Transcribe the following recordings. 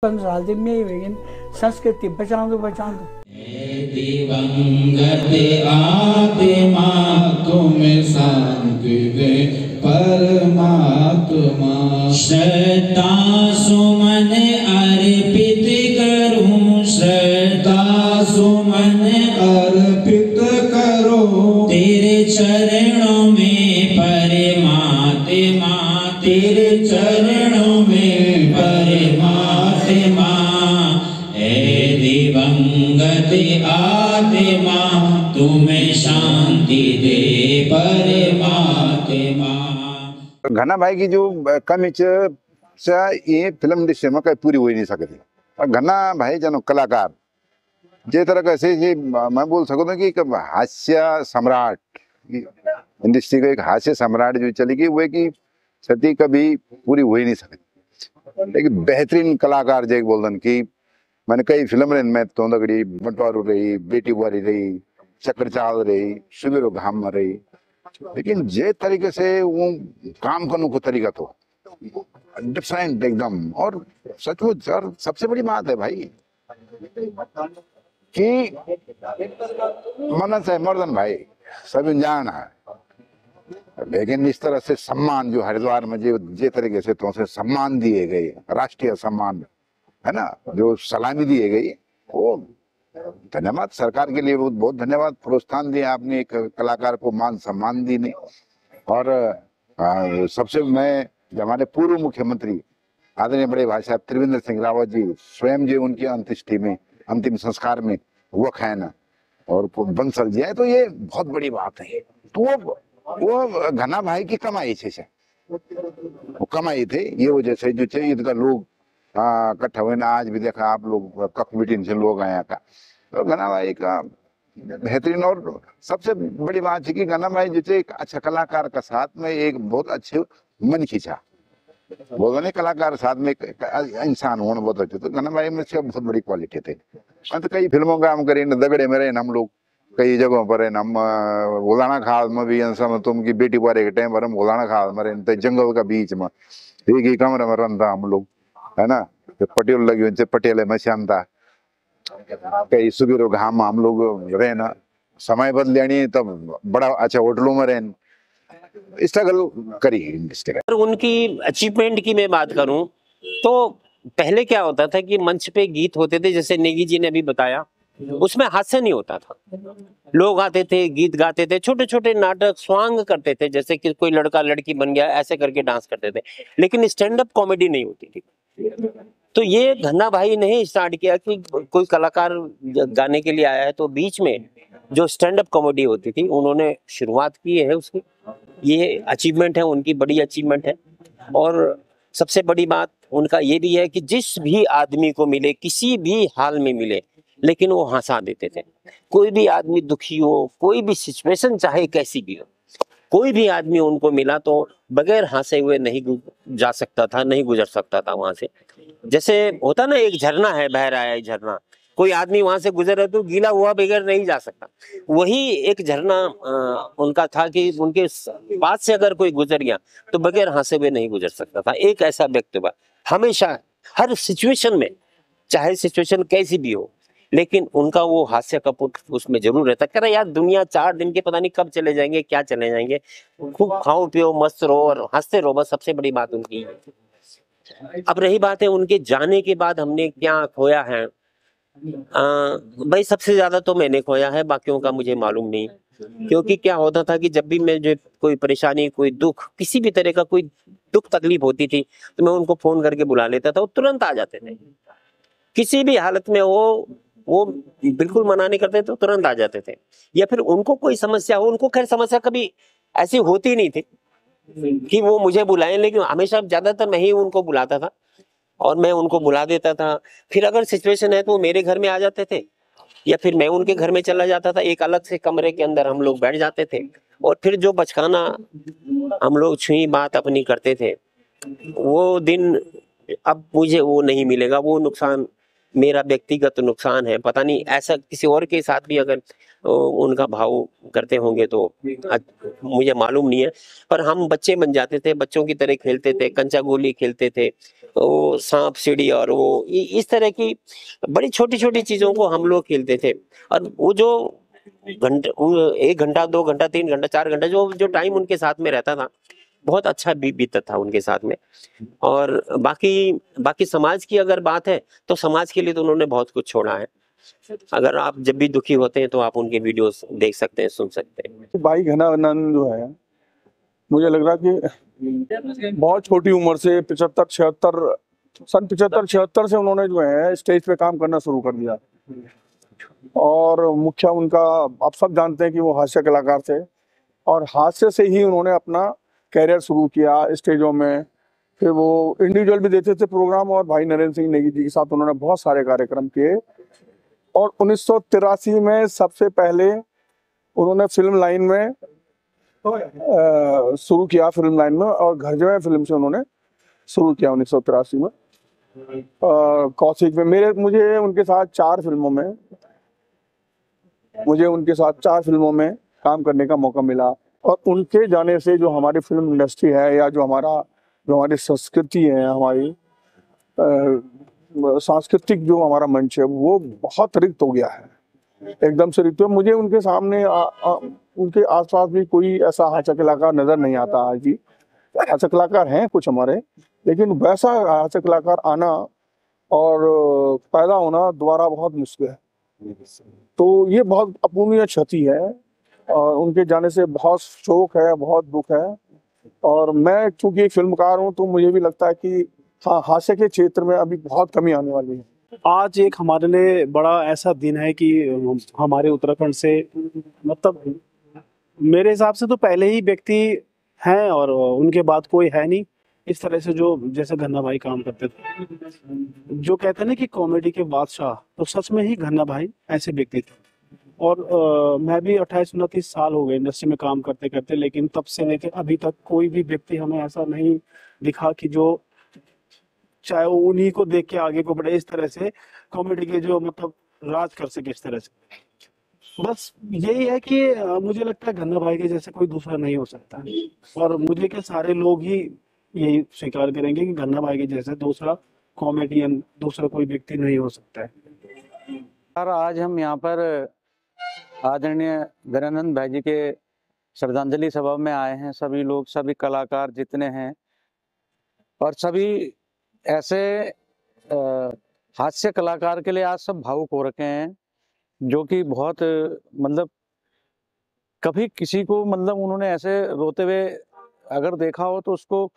साल में संस्कृति बचा दो दिवंगत आत्मा तुम शांति दे परमात्मा। श्रद्धा सुमन अर्पित करूं, श्रद्धा सुमन अर्पित करो तेरे चरणों में परमात्मा, तेरे चरणों में परमात्मा। दिवंगत आत्मा तुम्हें शांति दे परमात्मा। घना भाई की जो कमी ये फिल्म इंडस्ट्री में कहीं पूरी हो ही नहीं सकती। और घना भाई जनो कलाकार जे तरह कैसे मैं बोल सकता हूँ कि एक हास्य सम्राट इंडस्ट्री का एक हास्य सम्राट जो चलेगी वो की क्षति कभी पूरी हो ही नहीं सकती। लेकिन बेहतरीन कलाकार जे बोलते कि मैंने कई फिल्म रही में तोंदगड़ी बंटवारू रही, बेटी बुआरी रही, चक्कर चाल रही, सुबेरो घाम में रही, लेकिन जे तरीके से वो काम करने को तरीका तो डिफरेंट एकदम। और सचमुच और सबसे बड़ी बात है भाई कि मनस है मर्दन भाई सभी जान है, लेकिन इस तरह से सम्मान जो हरिद्वार में जे तरीके से तो सम्मान दिए गए, राष्ट्रीय सम्मान है ना, जो सलामी दी गई, वो धन्यवाद सरकार के लिए, बहुत बहुत धन्यवाद। प्रोत्साहन दिया आपने, एक कलाकार को मान सम्मान दी नहीं। और सबसे मैं हमारे पूर्व मुख्यमंत्री आदरणीय बड़े भाई साहब त्रिवेंद्र सिंह रावत जी स्वयं जी उनकी अंत्येष्टि में, अंतिम संस्कार में वक़ है ना, और बंसल जी है, तो ये बहुत बड़ी बात है। तो वो घना भाई की कमाई से वो कमाई थे, ये वजह से जो चाहिए इनका लोग इकट्ठा हुए ना। आज भी देखा आप लोग कख मीटिंग से लोग आया का, तो घना भाई का बेहतरीन। और सबसे बड़ी बात है कि घना भाई जो एक अच्छा कलाकार का साथ में एक बहुत अच्छे मन खींचा, बोलो नहीं कलाकार साथ में इंसान होना बहुत अच्छे, तो घना भाई में से बहुत बड़ी क्वालिटी थे। तो कई फिल्मों का हम करें दगड़े में रहे हम लोग, कई जगहों पर है हम उलाना खाल में भी तुम की बेटी बुआरे के टाइम पर हम उलाना खाल में रहे, जंगल का बीच में एक ही कमरे में रहता हम लोग, है ना। पटेल लगी हुई पटेल में श्यामता, कई सुबेरो घाम हम लोग रहे ना, समय बदल तब बड़ा अच्छा होटलों में रहे, स्ट्रगल करी। उनकी अचीवमेंट की मैं बात करूं तो पहले क्या होता था कि मंच पे गीत होते थे, जैसे नेगी जी ने अभी बताया, उसमें हास्य नहीं होता था। लोग आते थे, गीत गाते थे, छोटे छोटे नाटक स्वांग करते थे, जैसे कि कोई लड़का लड़की बन गया ऐसे करके डांस करते थे, लेकिन स्टैंड अप कॉमेडी नहीं होती थी। तो ये घना भाई ने स्टार्ट किया कि कोई कलाकार गाने के लिए आया है तो बीच में जो स्टैंड अप कॉमेडी होती थी उन्होंने शुरुआत की है उसकी। ये अचीवमेंट है उनकी, बड़ी अचीवमेंट है। और सबसे बड़ी बात उनका ये भी है कि जिस भी आदमी को मिले, किसी भी हाल में मिले, लेकिन वो हंसा देते थे। कोई भी आदमी दुखी हो, कोई भी सिचुएशन चाहे कैसी भी हो, कोई भी आदमी उनको मिला तो बगैर हंसे हुए नहीं जा सकता था, नहीं गुजर सकता था वहां से। जैसे होता ना, एक झरना है, बह रहा है झरना, कोई आदमी वहां से गुजर रहा तो गीला हुआ बगैर नहीं जा सकता। वही एक झरना उनका था कि उनके पास से अगर कोई गुजर गया तो बगैर हंसे हुए नहीं गुजर सकता था। एक ऐसा व्यक्ति हमेशा हर सिचुएशन में, चाहे सिचुएशन कैसी भी हो, लेकिन उनका वो हास्य का पुट उसमें जरूर रहता। कह रहा यार दुनिया 4 दिन के पता नहीं कब चले जाएंगे, क्या चले जाएंगे, खूब खाओ पियो मस्त रहो और हंसते रहो, बस सबसे बड़ी बात उनकी। अब रही बात है उनके जाने के बाद हमने क्या खोया है, भाई सबसे ज्यादा तो मैंने खोया है, बाकियों का मुझे मालूम नहीं। क्योंकि क्या होता था कि जब भी मैं जो कोई परेशानी, कोई दुख, किसी भी तरह का कोई दुख तकलीफ होती थी तो मैं उनको फोन करके बुला लेता था, वो तुरंत आ जाते थे। किसी भी हालत में वो बिल्कुल मना नहीं करते, तो तुरंत आ जाते थे। या फिर उनको कोई समस्या हो, उनको खैर समस्या कभी ऐसी होती नहीं थी कि वो मुझे बुलाएं, लेकिन हमेशा ज्यादातर मैं ही उनको बुलाता था और मैं उनको बुला देता था। फिर अगर सिचुएशन है तो वो मेरे घर में आ जाते थे या फिर मैं उनके घर में चला जाता था। एक अलग से कमरे के अंदर हम लोग बैठ जाते थे और फिर जो बचकाना हम लोग छुई बात अपनी करते थे, वो दिन अब मुझे वो नहीं मिलेगा, वो नुकसान मेरा व्यक्तिगत नुकसान है, पता नहीं ऐसा किसी और के साथ भी अगर उनका भाव करते होंगे तो मुझे मालूम नहीं है। पर हम बच्चे बन जाते थे, बच्चों की तरह खेलते थे, कंचा गोली खेलते थे, वो सांप सीढ़ी और वो इस तरह की बड़ी छोटी छोटी चीजों को हम लोग खेलते थे। और वो जो घंटे 1 घंटा 2 घंटा 3 घंटा 4 घंटा जो जो टाइम उनके साथ में रहता था, बहुत अच्छा बीतता था उनके साथ में। और बाकी समाज की अगर बात है तो समाज के लिए तो उन्होंने बहुत कुछ छोड़ा है। अगर आप जब भी दुखी होते हैं तो आप उनके वीडियोस देख सकते हैं, सुन सकते हैं। भाई घनानंद जो है, मुझे लग रहा कि बहुत छोटी उम्र से 75-76 से उन्होंने जो है स्टेज पे काम करना शुरू कर दिया। और मुख्य उनका, आप सब जानते हैं कि वो हास्य कलाकार थे, और हास्य से ही उन्होंने अपना कैरियर शुरू किया स्टेजों में। फिर वो इंडिविजुअल भी देते थे प्रोग्राम, और भाई नरेंद्र सिंह नेगी जी के साथ उन्होंने बहुत सारे कार्यक्रम किए। और 1983 में सबसे पहले उन्होंने फिल्म लाइन में शुरू किया, फिल्म लाइन में, और घर जो है फिल्म से उन्होंने शुरू किया 1983 में। कौशिक में मुझे उनके साथ 4 फिल्मों में काम करने का मौका मिला। और उनके जाने से जो हमारी फिल्म इंडस्ट्री है, या जो हमारी संस्कृति है, हमारी सांस्कृतिक जो हमारा मंच है, वो बहुत रिक्त हो गया है, एकदम से रिक्त। मुझे उनके सामने उनके आसपास भी कोई ऐसा हास्य कलाकार नजर नहीं आता आज भी। हास्य कलाकार हैं कुछ हमारे, लेकिन वैसा हास्य कलाकार आना और पैदा होना दोबारा बहुत मुश्किल है। तो ये बहुत अपूर्णीय क्षति है, और उनके जाने से बहुत शोक है, बहुत दुख है। और मैं चूंकि एक फिल्मकार हूँ, तो मुझे भी लगता है कि हाँ, हास्य के क्षेत्र में अभी बहुत कमी आने वाली है। आज एक हमारे लिए बड़ा ऐसा दिन है कि हमारे उत्तराखंड से, मतलब मेरे हिसाब से तो पहले ही व्यक्ति हैं और उनके बाद कोई है नहीं इस तरह से, जो जैसे घन्ना भाई काम करते थे। जो कहते हैं ना कि कॉमेडी के बादशाह, तो सच में ही घन्ना भाई ऐसे व्यक्ति थे। और मैं भी 28-29 साल हो गए इंडस्ट्री में काम करते करते, लेकिन तब से लेकर अभी तक कोई भी व्यक्ति हमें ऐसा नहीं दिखा कि जो चाहे वो उन्हीं को देख के आगे को बढ़े, इस तरह से कॉमेडी के जो मतलब राज कर सके इस तरह से। बस यही है कि मुझे लगता है घन्ना भाई के जैसे कोई दूसरा नहीं हो सकता, और मुझे क्या सारे लोग ही यही स्वीकार करेंगे कि घन्ना भाई के जैसे दूसरा कॉमेडियन, दूसरा कोई व्यक्ति नहीं हो सकता है। सर, आज हम यहाँ पर आदरणीय घनानंद भाई जी के श्रद्धांजलि सभा में आए हैं। सभी लोग, सभी कलाकार जितने हैं, और सभी ऐसे हास्य कलाकार के लिए आज सब भावुक हो रखे हैं, जो कि बहुत मतलब कभी किसी को मतलब उन्होंने ऐसे रोते हुए अगर देखा हो तो उसको,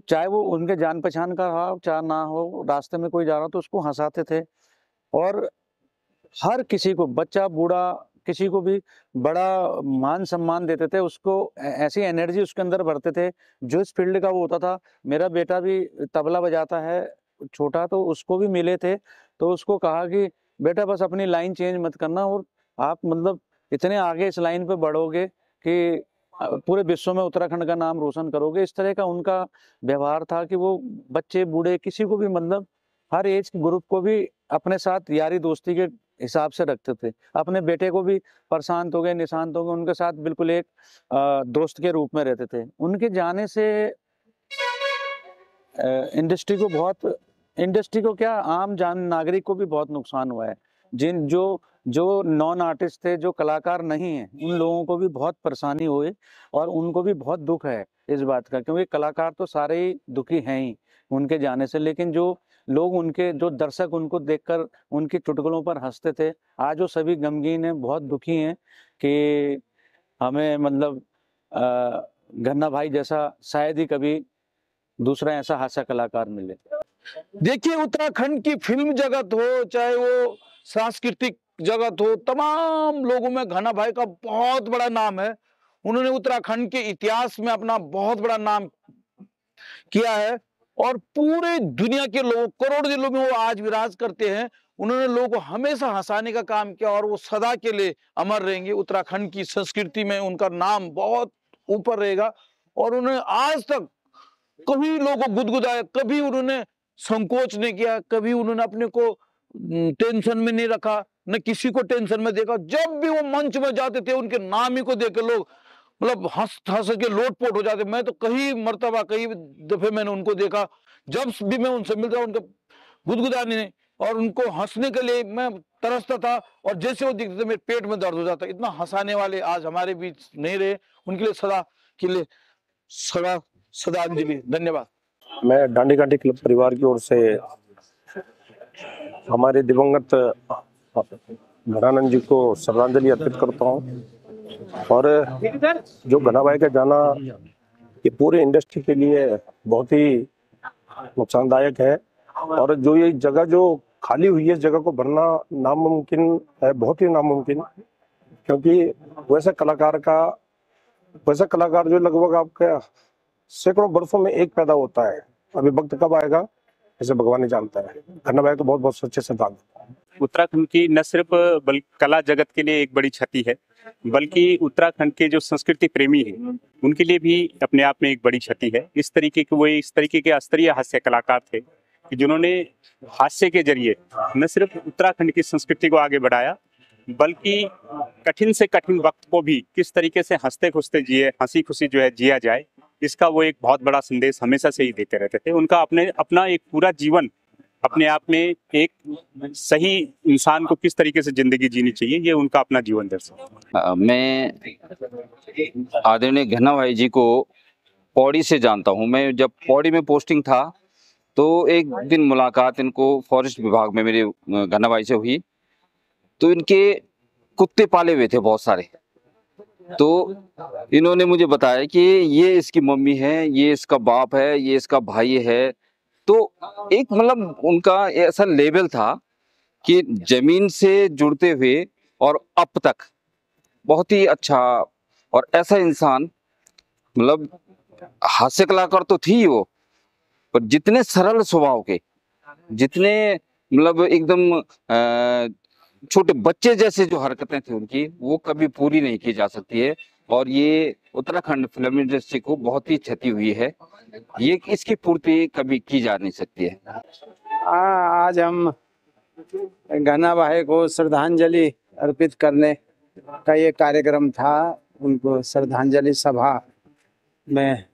चाहे वो उनके जान पहचान का हो चाहे ना हो, रास्ते में कोई जा रहा हो तो उसको हंसाते थे। और हर किसी को, बच्चा बूढ़ा, किसी को भी बड़ा मान सम्मान देते थे, उसको ऐसी एनर्जी उसके अंदर भरते थे। जो इस फील्ड का वो होता था, मेरा बेटा भी तबला बजाता है छोटा, तो उसको भी मिले थे, तो उसको कहा कि बेटा बस अपनी लाइन चेंज मत करना, और आप मतलब इतने आगे इस लाइन पे बढ़ोगे कि पूरे विश्व में उत्तराखंड का नाम रोशन करोगे। इस तरह का उनका व्यवहार था कि वो बच्चे बूढ़े किसी को भी, मतलब हर एज ग्रुप को भी अपने साथ यारी दोस्ती के हिसाब से रखते थे। अपने बेटे को भी प्रशांत हो गए, निशांत हो गए, उनके साथ बिल्कुल एक दोस्त के रूप में रहते थे। उनके जाने से इंडस्ट्री को क्या, आम नागरिक को भी बहुत नुकसान हुआ है। जो नॉन आर्टिस्ट थे, जो कलाकार नहीं है, उन लोगों को भी बहुत परेशानी हुई, और उनको भी बहुत दुख है इस बात का, क्योंकि कलाकार तो सारे ही दुखी हैं ही उनके जाने से। लेकिन जो लोग, उनके जो दर्शक उनको देखकर उनकी चुटकुलों पर हंसते थे, आज वो सभी गमगीन हैं, बहुत दुखी हैं कि हमें मतलब घन्ना भाई जैसा शायद ही कभी दूसरा ऐसा हास्य कलाकार मिले। देखिए, उत्तराखंड की फिल्म जगत हो, चाहे वो सांस्कृतिक जगत हो, तमाम लोगों में घन्ना भाई का बहुत बड़ा नाम है। उन्होंने उत्तराखंड के इतिहास में अपना बहुत बड़ा नाम किया है, और पूरे दुनिया के लोग, करोड़ों लोग वो आज विराज करते हैं। उन्होंने लोगों को हमेशा हंसाने का काम किया, और वो सदा के लिए अमर रहेंगे। उत्तराखंड की संस्कृति में उनका नाम बहुत ऊपर रहेगा, और उन्होंने आज तक कभी लोगों को गुदगुदाया, कभी उन्होंने संकोच नहीं किया, कभी उन्होंने अपने को टेंशन में नहीं रखा, न किसी को टेंशन में देखा। जब भी वो मंच में जाते थे उनके नाम ही को देख के लोग मतलब हंस हंस के लोटपोट हो जाते। मैं तो कई मर्तबा कई दफे मैंने उनको देखा, जब भी मैं उनसे मिलता उनके गुदगुदाने और उनको हंसने के लिए मैं तरसता था, और जैसे वो दिखते थे मेरे पेट में दर्द हो जाता। इतना हंसाने वाले आज हमारे बीच नहीं रहे, उनके लिए सदा के लिए श्रद्धांजलि। धन्यवाद। मैं डांडी कांटी क्लब परिवार की ओर से हमारे दिवंगत घनानंद जी को श्रद्धांजलि अर्पित करता हूँ। और जो घना भाई का जाना ये पूरे इंडस्ट्री के लिए बहुत ही नुकसानदायक है, और जो ये जगह जो खाली हुई है इस जगह को भरना नामुमकिन है, बहुत ही नामुमकिन, क्योंकि वैसा कलाकार जो लगभग आपका सैकड़ों वर्षों में एक पैदा होता है। अभी वक्त कब आएगा ऐसे भगवान ही जानता है। घना भाई तो बहुत बहुत सच्चे सिद्धांत। उत्तराखंड की न सिर्फ कला जगत के लिए एक बड़ी क्षति है, बल्कि उत्तराखंड के जो संस्कृति प्रेमी हैं उनके लिए भी अपने आप में एक बड़ी क्षति है। इस तरीके के स्तरीय हास्य कलाकार थे कि जिन्होंने हास्य के जरिए न सिर्फ उत्तराखंड की संस्कृति को आगे बढ़ाया, बल्कि कठिन से कठिन वक्त को भी किस तरीके से हंसते खुशते जिए, हंसी खुशी जो है जिया जाए, इसका वो एक बहुत बड़ा संदेश हमेशा से ही देते रहते थे। उनका अपना एक पूरा जीवन अपने आप में एक सही इंसान को किस तरीके से जिंदगी जीनी चाहिए, ये उनका अपना जीवन दर्शन। मैं आदरणीय घना भाई जी को पौड़ी से जानता हूँ। मैं जब पौड़ी में पोस्टिंग था तो एक दिन मुलाकात इनको फॉरेस्ट विभाग में मेरे घना भाई से हुई। तो इनके कुत्ते पाले हुए थे बहुत सारे, तो इन्होंने मुझे बताया कि ये इसकी मम्मी है, ये इसका बाप है, ये इसका भाई है। तो एक मतलब उनका ऐसा लेवल था कि जमीन से जुड़ते हुए और अब तक बहुत ही अच्छा और ऐसा इंसान, मतलब हास्य कलाकार तो थी वो, पर जितने सरल स्वभाव के, जितने मतलब एकदम छोटे बच्चे जैसे जो हरकतें थी उनकी, वो कभी पूरी नहीं की जा सकती है। और ये उत्तराखंड फिल्म इंडस्ट्री को बहुत ही क्षति हुई है, ये इसकी पूर्ति कभी की जा नहीं सकती है। आज हम घना भाई को श्रद्धांजलि अर्पित करने का ये कार्यक्रम था। उनको श्रद्धांजलि सभा में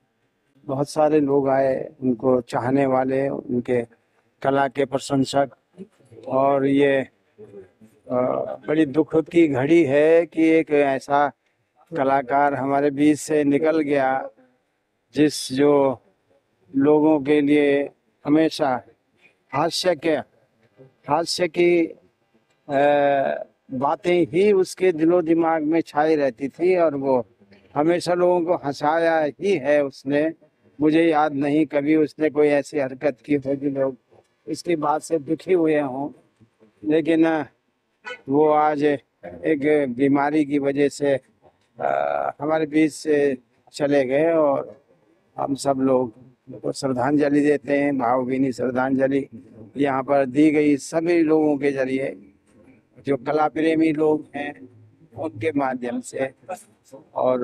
बहुत सारे लोग आए, उनको चाहने वाले, उनके कला के प्रशंसक। और ये बड़ी दुख की घड़ी है कि एक ऐसा कलाकार हमारे बीच से निकल गया जो लोगों के लिए हमेशा हास्य की बातें ही उसके दिलो दिमाग में छाई रहती थी, और वो हमेशा लोगों को हंसाया ही है उसने। मुझे याद नहीं कभी उसने कोई ऐसी हरकत की हो कि लोग इसकी बात से दुखी हुए हों, लेकिन वो आज एक बीमारी की वजह से हमारे बीच से चले गए। और हम सब लोग उनको श्रद्धांजलि देते हैं। भावभीनी श्रद्धांजलि यहाँ पर दी गई सभी लोगों के जरिए, जो कला प्रेमी लोग हैं उनके माध्यम से, और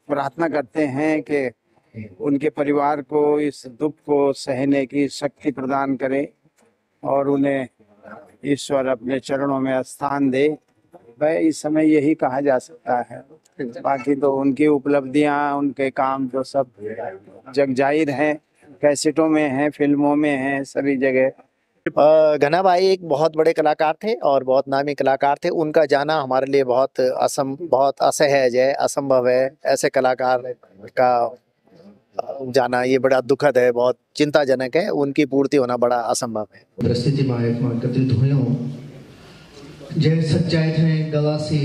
प्रार्थना करते हैं कि उनके परिवार को इस दुख को सहने की शक्ति प्रदान करें और उन्हें ईश्वर अपने चरणों में स्थान दे। वह इस समय यही कहा जा सकता है। बाकी तो उनकी उपलब्धियां, उनके काम तो सब जग जाहिर हैं, कैसेटों में हैं, फिल्मों में हैं, सभी जगह। घना भाई एक बहुत बड़े कलाकार थे और बहुत नामी कलाकार थे। उनका जाना हमारे लिए बहुत असहज है, असंभव है। ऐसे कलाकार का जाना ये बड़ा दुखद है, बहुत चिंताजनक है। उनकी पूर्ति होना बड़ा असंभव है। परिस्थिति में एकत्रित हुए हों, जय सच्चाई थे गला से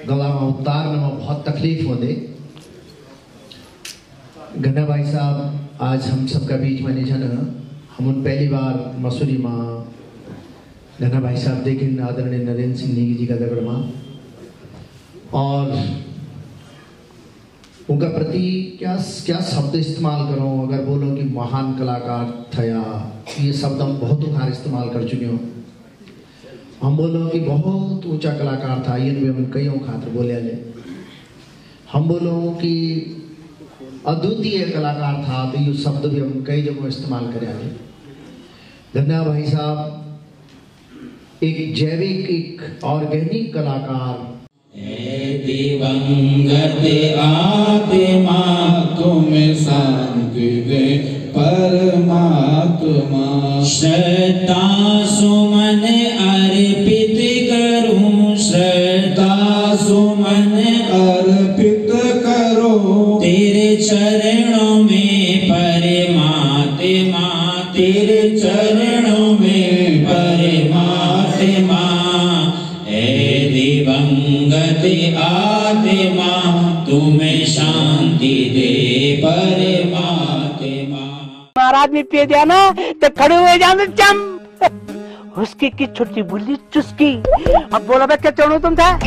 गला में उतारने में बहुत तकलीफ हो दे। घना भाई साहब आज हम सबका बीच में नहीं, हम उन पहली बार मसूरी में घना भाई साहब देखें, आदरणीय नरेंद्र सिंह नेगी जी का दगड़ में, और उनका प्रति क्या शब्द इस्तेमाल करो। अगर बोलो कि महान कलाकार थया, ये शब्द हम बहुत बार इस्तेमाल कर चुके हो। हम बोलो कि बहुत ऊंचा कलाकार था, ये भी हम कई खातर बोले ले। हम बोलो कि अद्वितीय कलाकार था, तो ये शब्द भी हम कई जगह इस्तेमाल करे। धन्यवाद भाई साहब। एक जैविक, एक ऑर्गेनिक कलाकार। दिवंगत आत्मा तुम्हें शांति दे परमात्मा। श्रद्धा सुमन अर्पित करूं, श्रद्धा सुमन अर्पित करो तेरे चरणों में परमात्मा, तेरे चरणों में परमात्मा। दिवंगत आत्मा तुम्हें शांति दे परमात्मा। महाराज में पे दिया ना तो खड़े हुए जाने चम उसकी की छोटी बुल्ली चुस्की। अब बोला क्या चढ़ो तुम था।